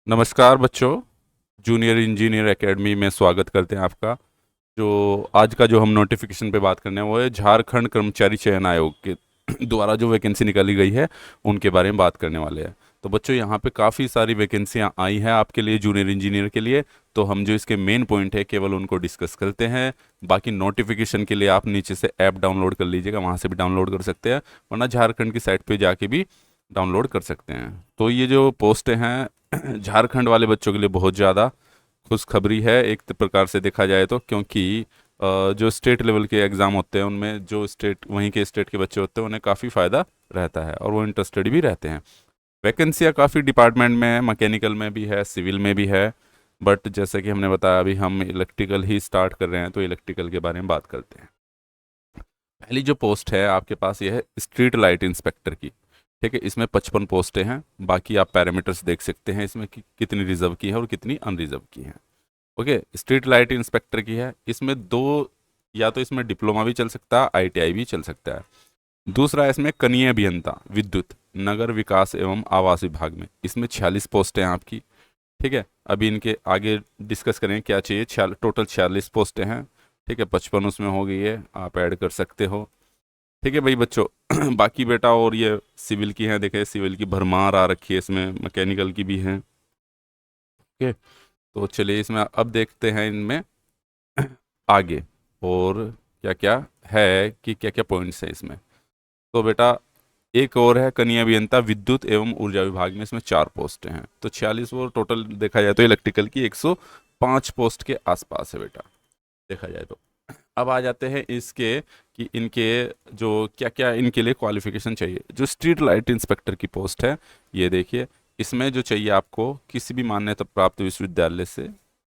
नमस्कार बच्चों। Junior engineer academy में स्वागत करते हैं आपका। जो आज का जो हम नोटिफिकेशन पे बात करने हैं वो है झारखंड कर्मचारी चयन आयोग के द्वारा जो वैकेंसी निकाली गई है उनके बारे में बात करने वाले हैं। तो बच्चों यहाँ पे काफ़ी सारी वैकेंसियाँ आई हैं आपके लिए, जूनियर इंजीनियर के लिए। तो हम जो इसके मेन पॉइंट है केवल उनको डिस्कस करते हैं। बाकी नोटिफिकेशन के लिए आप नीचे से ऐप डाउनलोड कर लीजिएगा, वहाँ से भी डाउनलोड कर सकते हैं, वरना झारखंड की साइट पर जाके भी डाउनलोड कर सकते हैं। तो ये जो पोस्टें हैं झारखंड वाले बच्चों के लिए बहुत ज़्यादा खुशखबरी है एक प्रकार से देखा जाए तो, क्योंकि जो स्टेट लेवल के एग्ज़ाम होते हैं उनमें जो स्टेट वहीं के स्टेट के बच्चे होते हैं उन्हें काफ़ी फ़ायदा रहता है और वो इंटरेस्टेड भी रहते हैं। वैकेंसियाँ काफ़ी डिपार्टमेंट में है, मैकेनिकल में भी है, सिविल में भी है। बट जैसे कि हमने बताया अभी हम इलेक्ट्रिकल ही स्टार्ट कर रहे हैं, तो इलेक्ट्रिकल के बारे में बात करते हैं। पहली जो पोस्ट है आपके पास ये है स्ट्रीट लाइट इंस्पेक्टर की। ठीक है, इसमें 55 पोस्टें हैं। बाकी आप पैरामीटर्स देख सकते हैं इसमें कि कितनी रिजर्व की है और कितनी अनरिजर्व की है। ओके, स्ट्रीट लाइट इंस्पेक्टर की है। इसमें दो, या तो इसमें डिप्लोमा भी चल सकता है, आईटीआई भी चल सकता है। दूसरा है इसमें कनीय अभियंता विद्युत नगर विकास एवं आवास विभाग में, इसमें 46 पोस्टें हैं आपकी। ठीक है, अभी इनके आगे डिस्कस करें क्या चाहिए। टोटल 46 पोस्टें हैं। ठीक है, 55 उसमें हो गई है, आप ऐड कर सकते हो। ठीक है भाई बच्चों बाकी बेटा और ये सिविल की है, देखे सिविल की भरमार आ रखी है, इसमें मैकेनिकल की भी है। ओके, तो चलिए इसमें अब देखते हैं इनमें आगे और क्या क्या है कि क्या क्या पॉइंट्स हैं इसमें। तो बेटा एक और है कनीय अभियंता विद्युत एवं ऊर्जा विभाग में, इसमें 4 पोस्टें हैं। तो 46 और टोटल देखा जाए तो इलेक्ट्रिकल की 105 पोस्ट के आसपास है बेटा, देखा जाए तो। अब आ जाते हैं इसके कि इनके जो क्या क्या इनके लिए क्वालिफिकेशन चाहिए। जो स्ट्रीट लाइट इंस्पेक्टर की पोस्ट है, ये देखिए, इसमें जो चाहिए आपको किसी भी मान्यता प्राप्त विश्वविद्यालय से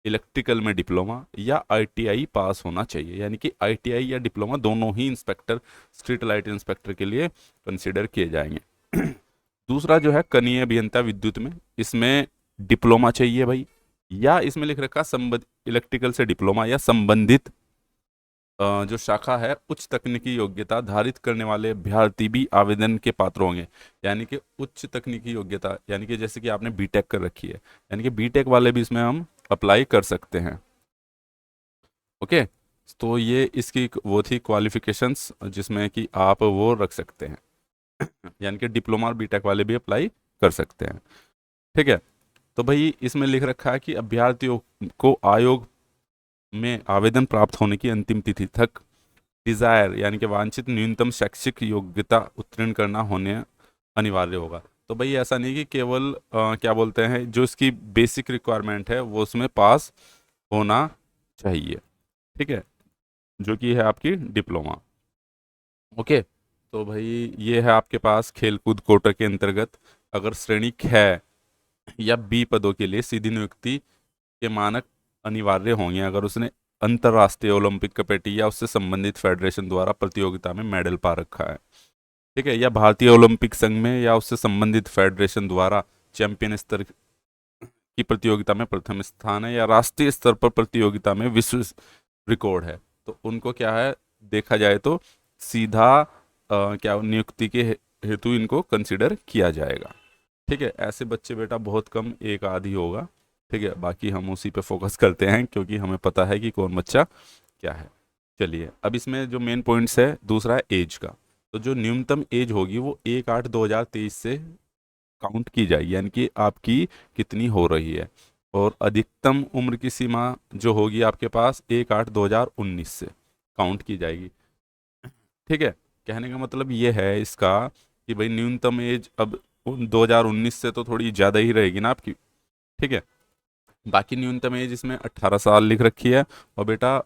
इलेक्ट्रिकल में डिप्लोमा या आईटीआई पास होना चाहिए, यानी कि आईटीआई या डिप्लोमा दोनों ही इंस्पेक्टर स्ट्रीट लाइट इंस्पेक्टर के लिए कंसिडर किए जाएंगे। दूसरा जो है कनीय अभियंता विद्युत में, इसमें डिप्लोमा चाहिए भाई, या इसमें लिख रखा संबंध इलेक्ट्रिकल से डिप्लोमा या संबंधित जो शाखा है उच्च तकनीकी योग्यता धारित करने वाले अभ्यर्थी भी आवेदन के पात्र होंगे। यानी कि उच्च तकनीकी योग्यता, यानी कि जैसे कि आपने बीटेक कर रखी है, यानी कि बीटेक वाले भी इसमें हम अप्लाई कर सकते हैं। ओके, तो ये इसकी वो थी क्वालिफिकेशंस जिसमें कि आप वो रख सकते हैं यानी कि डिप्लोमा और बीटेक वाले भी अप्लाई कर सकते हैं। ठीक है, तो भाई इसमें लिख रखा है कि अभ्यर्थियों को आयोग में आवेदन प्राप्त होने की अंतिम तिथि तक डिजायर यानी कि वांछित न्यूनतम शैक्षिक योग्यता उत्तीर्ण करना होने अनिवार्य होगा। तो भाई ऐसा नहीं कि केवल क्या बोलते हैं, जो इसकी बेसिक रिक्वायरमेंट है वो उसमें पास होना चाहिए। ठीक है, जो कि है आपकी डिप्लोमा। ओके, तो भाई ये है आपके पास खेलकूद कोटा के अंतर्गत अगर श्रेणी है या बी पदों के लिए सीधी नियुक्ति के मानक अनिवार्य होंगे अगर उसने अंतर्राष्ट्रीय ओलंपिक कमेटी या उससे संबंधित फेडरेशन द्वारा प्रतियोगिता में मेडल पा रखा है। ठीक है, या भारतीय ओलंपिक संघ में या उससे संबंधित फेडरेशन द्वारा चैंपियन स्तर की प्रतियोगिता में प्रथम स्थान है, या राष्ट्रीय स्तर पर प्रतियोगिता में विश्व रिकॉर्ड है। तो उनको क्या है, देखा जाए तो सीधा क्या नियुक्ति के हेतु इनको कंसिडर किया जाएगा। ठीक है, ऐसे बच्चे बेटा बहुत कम, एक आध ही होगा। ठीक है, बाकी हम उसी पे फोकस करते हैं क्योंकि हमें पता है कि कौन बच्चा क्या है। चलिए अब इसमें जो मेन पॉइंट्स है, दूसरा है एज का। तो जो न्यूनतम एज होगी वो 1/8/2023 से काउंट की जाएगी, यानी कि आपकी कितनी हो रही है। और अधिकतम उम्र की सीमा जो होगी आपके पास 1/8/2019 से काउंट की जाएगी। ठीक है, कहने का मतलब ये है इसका कि भाई न्यूनतम एज अब 2019 से तो थोड़ी ज़्यादा ही रहेगी ना आपकी। ठीक है, बाकी न्यूनतम एज इसमें 18 साल लिख रखी है। और बेटा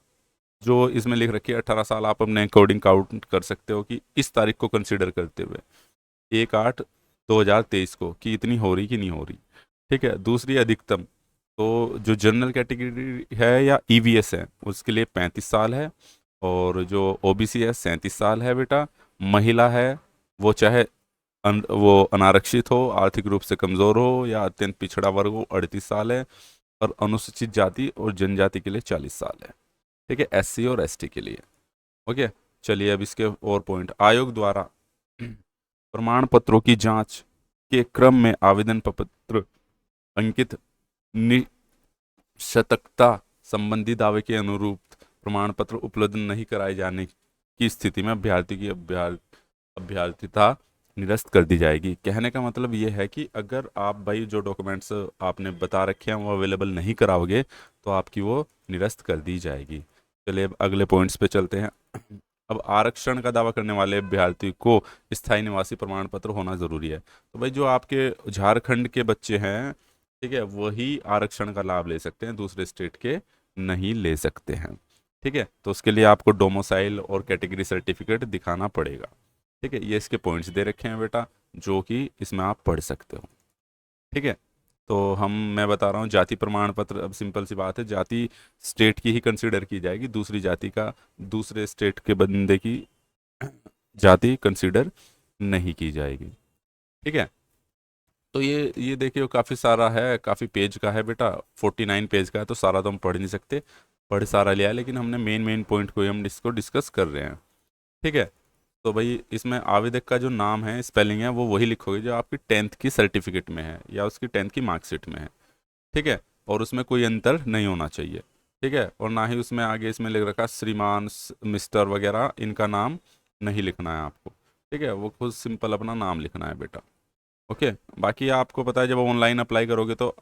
जो इसमें लिख रखी है 18 साल, आप अपने अकॉर्डिंग काउंट कर सकते हो कि इस तारीख को कंसिडर करते हुए 1/8/2023 को कि इतनी हो रही कि नहीं हो रही। ठीक है, दूसरी अधिकतम, तो जो जनरल कैटेगरी है या ईवीएस है उसके लिए 35 साल है, और जो ओबीसी है 37 साल है बेटा। महिला है वो चाहे वो अनारक्षित हो, आर्थिक रूप से कमज़ोर हो या अत्यंत पिछड़ा वर्ग हो, 38 साल है। और अनुसूचित जाति और जनजाति के लिए 40 साल है। ठीक है, एससी और एसटी के लिए। ओके, चलिए अब इसके और पॉइंट। आयोग द्वारा प्रमाण पत्रों की जांच के क्रम में आवेदन पत्र अंकित निशतकता संबंधी दावे के अनुरूप प्रमाण पत्र उपलब्ध नहीं कराए जाने की स्थिति में अभ्यर्थी की अभ्यर्थिता निरस्त कर दी जाएगी। कहने का मतलब ये है कि अगर आप भाई जो डॉक्यूमेंट्स आपने बता रखे हैं वो अवेलेबल नहीं कराओगे तो आपकी वो निरस्त कर दी जाएगी। चलिए अब अगले पॉइंट्स पे चलते हैं। अब आरक्षण का दावा करने वाले अभ्यर्थी को स्थायी निवासी प्रमाण पत्र होना जरूरी है। तो भाई जो आपके झारखंड के बच्चे हैं, ठीक है, वही आरक्षण का लाभ ले सकते हैं, दूसरे स्टेट के नहीं ले सकते हैं। ठीक है, तो उसके लिए आपको डोमिसाइल और कैटेगरी सर्टिफिकेट दिखाना पड़ेगा। ठीक है, ये इसके पॉइंट्स दे रखे हैं बेटा, जो कि इसमें आप पढ़ सकते हो। ठीक है, तो मैं बता रहा हूँ जाति प्रमाण पत्र। अब सिंपल सी बात है, जाति स्टेट की ही कंसीडर की जाएगी, दूसरी जाति का, दूसरे स्टेट के बंदे की जाति कंसीडर नहीं की जाएगी। ठीक है, तो ये देखिए काफ़ी सारा है, काफ़ी पेज का है बेटा, 49 पेज का है, तो सारा तो हम पढ़ नहीं सकते, पढ़ सारा लिया है, लेकिन हमने मेन मेन पॉइंट को ही हम इसको डिस्कस कर रहे हैं। ठीक है, तो भाई इसमें आवेदक का जो नाम है, स्पेलिंग है, वो वही लिखोगे जो आपकी 10th की सर्टिफिकेट में है या उसकी 10th की मार्कशीट में है। ठीक है, और उसमें कोई अंतर नहीं होना चाहिए। ठीक है, और ना ही उसमें आगे इसमें लिख रखा श्रीमान, मिस्टर वगैरह, इनका नाम नहीं लिखना है आपको। ठीक है, वो खुद सिंपल अपना नाम लिखना है बेटा। ओके, बाकी आपको पता है जब ऑनलाइन अप्लाई करोगे तो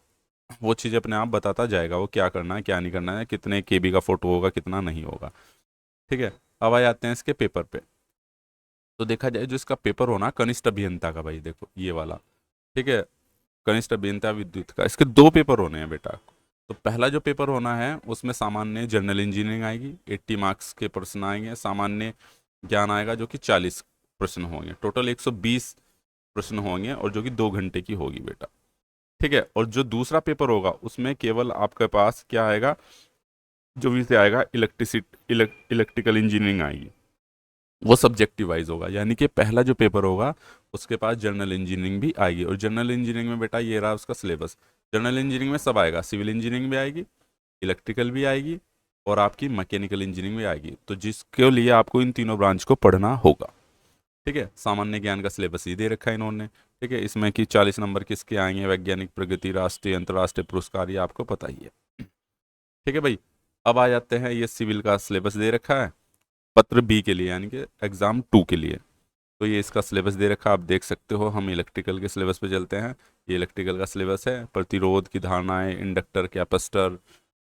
वो चीज़ अपने आप बताता जाएगा, वो क्या करना है क्या नहीं करना है, कितने केबी का फ़ोटो होगा कितना नहीं होगा। ठीक है, अब आ जाते हैं इसके पेपर पे। तो देखा जाए जो इसका पेपर होना कनिष्ठ अभियंता का, भाई देखो ये वाला, ठीक है, कनिष्ठ अभियंता विद्युत का, इसके 2 पेपर होने हैं बेटा। तो पहला जो पेपर होना है उसमें सामान्य जनरल इंजीनियरिंग आएगी, 80 मार्क्स के प्रश्न आएंगे, सामान्य ज्ञान आएगा जो कि 40 प्रश्न होंगे, टोटल 120 प्रश्न होंगे, और जो कि 2 घंटे की होगी बेटा। ठीक है, और जो दूसरा पेपर होगा उसमें केवल आपके पास क्या आएगा, जो विषय आएगा इलेक्ट्रिकल इंजीनियरिंग आएगी, वो सब्जेक्टिव वाइज होगा। यानी कि पहला जो पेपर होगा उसके पास जनरल इंजीनियरिंग भी आएगी, और जनरल इंजीनियरिंग में बेटा ये रहा उसका सिलेबस। जनरल इंजीनियरिंग में सब आएगा, सिविल इंजीनियरिंग भी आएगी, इलेक्ट्रिकल भी आएगी, और आपकी मैकेनिकल इंजीनियरिंग भी आएगी, तो जिसके लिए आपको इन तीनों ब्रांच को पढ़ना होगा। ठीक है, सामान्य ज्ञान का सिलेबस ही दे रखा है इन्होंने। ठीक है, इसमें कि 40 नंबर किसके आएंगे, वैज्ञानिक प्रगति, राष्ट्रीय अंतर्राष्ट्रीय पुरस्कार, ये आपको पता ही है। ठीक है भाई, अब आ जाते हैं, ये सिविल का सिलेबस दे रखा है पत्र बी के लिए, यानी कि एग्जाम 2 के लिए। तो ये इसका सिलेबस दे रखा आप देख सकते हो। हम इलेक्ट्रिकल के सिलेबस पे चलते हैं। ये इलेक्ट्रिकल का सिलेबस है, प्रतिरोध की धारणाएं, इंडक्टर, कैपेसिटर,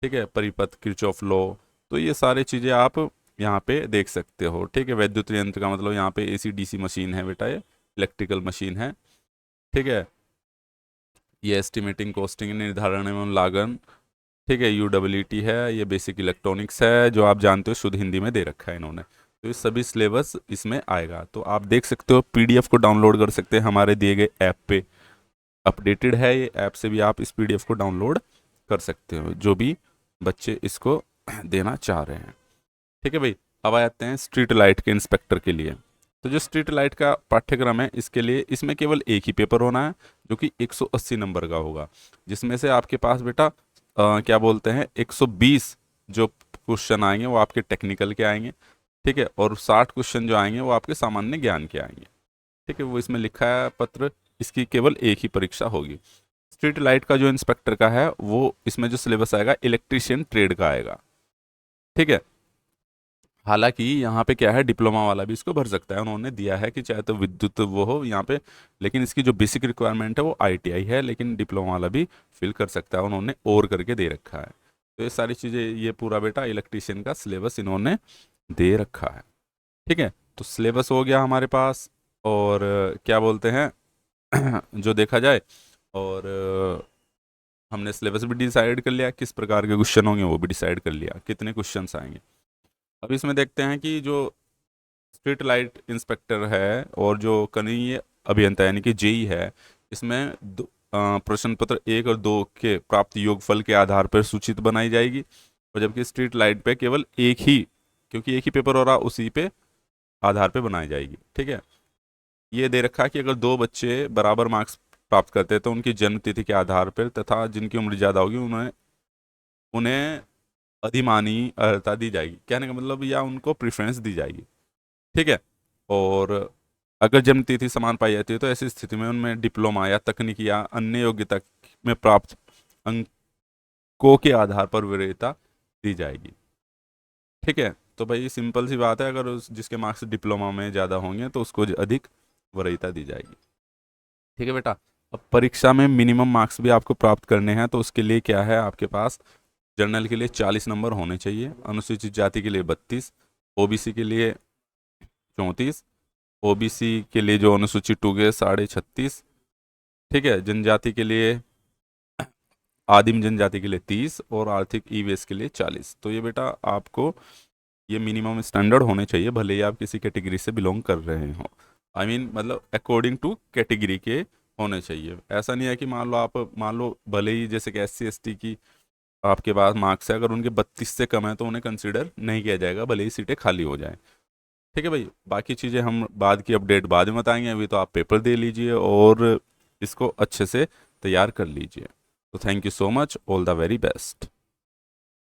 ठीक है, परिपथ, किरचॉफ लॉ, तो ये सारी चीज़ें आप यहाँ पे देख सकते हो। ठीक है, वैद्युत यंत्र का मतलब यहाँ पे एसी डीसी मशीन है बेटा, ये इलेक्ट्रिकल मशीन है। ठीक है, ये एस्टिमेटिंग, कॉस्टिंग, निर्धारण एवं लागन, ठीक है, यूडब्ल्यूटी है, ये बेसिक इलेक्ट्रॉनिक्स है, जो आप जानते हो शुद्ध हिंदी में दे रखा है इन्होंने। तो ये सभी सिलेबस इसमें आएगा, तो आप देख सकते हो, पीडीएफ को डाउनलोड कर सकते हैं हमारे दिए गए ऐप पे, अपडेटेड है ये ऐप, से भी आप इस पीडीएफ को डाउनलोड कर सकते हो, जो भी बच्चे इसको देना चाह रहे हैं। ठीक है भाई, अब आ जाते हैं स्ट्रीट लाइट के इंस्पेक्टर के लिए। तो जो स्ट्रीट लाइट का पाठ्यक्रम है इसके लिए, इसमें केवल एक ही पेपर होना है जो कि 180 नंबर का होगा, जिसमें से आपके पास बेटा क्या बोलते हैं 120 जो क्वेश्चन आएंगे वो आपके टेक्निकल के आएंगे। ठीक है, और 60 क्वेश्चन जो आएंगे वो आपके सामान्य ज्ञान के आएंगे। ठीक है, वो इसमें लिखा है पत्र, इसकी केवल एक ही परीक्षा होगी। स्ट्रीट लाइट का जो इंस्पेक्टर का है वो इसमें जो सिलेबस आएगा इलेक्ट्रीशियन ट्रेड का आएगा। ठीक है, हालांकि यहाँ पे क्या है, डिप्लोमा वाला भी इसको भर सकता है, उन्होंने दिया है कि चाहे तो विद्युत वो हो यहाँ पे, लेकिन इसकी जो बेसिक रिक्वायरमेंट है वो आईटीआई है, लेकिन डिप्लोमा वाला भी फिल कर सकता है, उन्होंने और करके दे रखा है। तो ये सारी चीज़ें, ये पूरा बेटा इलेक्ट्रीशियन का सिलेबस इन्होंने दे रखा है। ठीक है, तो सिलेबस हो गया हमारे पास, और क्या बोलते हैं जो देखा जाए, और हमने सिलेबस भी डिसाइड कर लिया, किस प्रकार के क्वेश्चन होंगे वो भी डिसाइड कर लिया, कितने क्वेश्चन आएंगे। अब इसमें देखते हैं कि जो स्ट्रीट लाइट इंस्पेक्टर है और जो कनीय अभियंता यानी कि जेई है, इसमें प्रश्न पत्र 1 और 2 के प्राप्त योगफल के आधार पर सूचित बनाई जाएगी, और जबकि स्ट्रीट लाइट पे केवल एक ही, क्योंकि एक ही पेपर हो रहा, उसी पे आधार पे बनाई जाएगी। ठीक है, ये दे रखा है कि अगर 2 बच्चे बराबर मार्क्स प्राप्त करते हैं तो उनकी जन्म तिथि के आधार पर तथा जिनकी उम्र ज़्यादा होगी उन्हें उन्हें अधिमानी अर्हता दी जाएगी। कहने का मतलब, या उनको प्रेफरेंस दी जाएगी। ठीक है, और अगर जन्म तिथि समान पाई जाती है तो ऐसी स्थिति में उनमें डिप्लोमा या तकनीकी या अन्य योग्यता में प्राप्त अंक को के आधार पर वरीयता दी जाएगी। ठीक है, तो भाई सिंपल सी बात है, अगर जिसके मार्क्स डिप्लोमा में ज़्यादा होंगे तो उसको अधिक वरीयता दी जाएगी। ठीक है बेटा। अब परीक्षा में मिनिमम मार्क्स भी आपको प्राप्त करने हैं, तो उसके लिए क्या है आपके पास, जनरल के लिए 40 नंबर होने चाहिए, अनुसूचित जाति के लिए 32, ओबीसी के लिए 34, ओबीसी के लिए जो अनुसूचित 2 के 36.5, ठीक है, जनजाति के लिए, आदिम जनजाति के लिए 30 और आर्थिक ईवीएस के लिए 40। तो ये बेटा आपको ये मिनिमम स्टैंडर्ड होने चाहिए, भले ही आप किसी कैटेगरी से बिलोंग कर रहे हो। आई मीन मतलब अकॉर्डिंग टू कैटेगरी के होने चाहिए। ऐसा नहीं है कि मान लो भले ही जैसे कि SC ST की आपके पास मार्क्स है, अगर उनके 32 से कम है तो उन्हें कंसिडर नहीं किया जाएगा, भले ही सीटें खाली हो जाएं। ठीक है भाई, बाकी चीज़ें हम बाद की अपडेट बाद में बताएंगे, अभी तो आप पेपर दे लीजिए और इसको अच्छे से तैयार कर लीजिए। तो thank you so much, all the very best.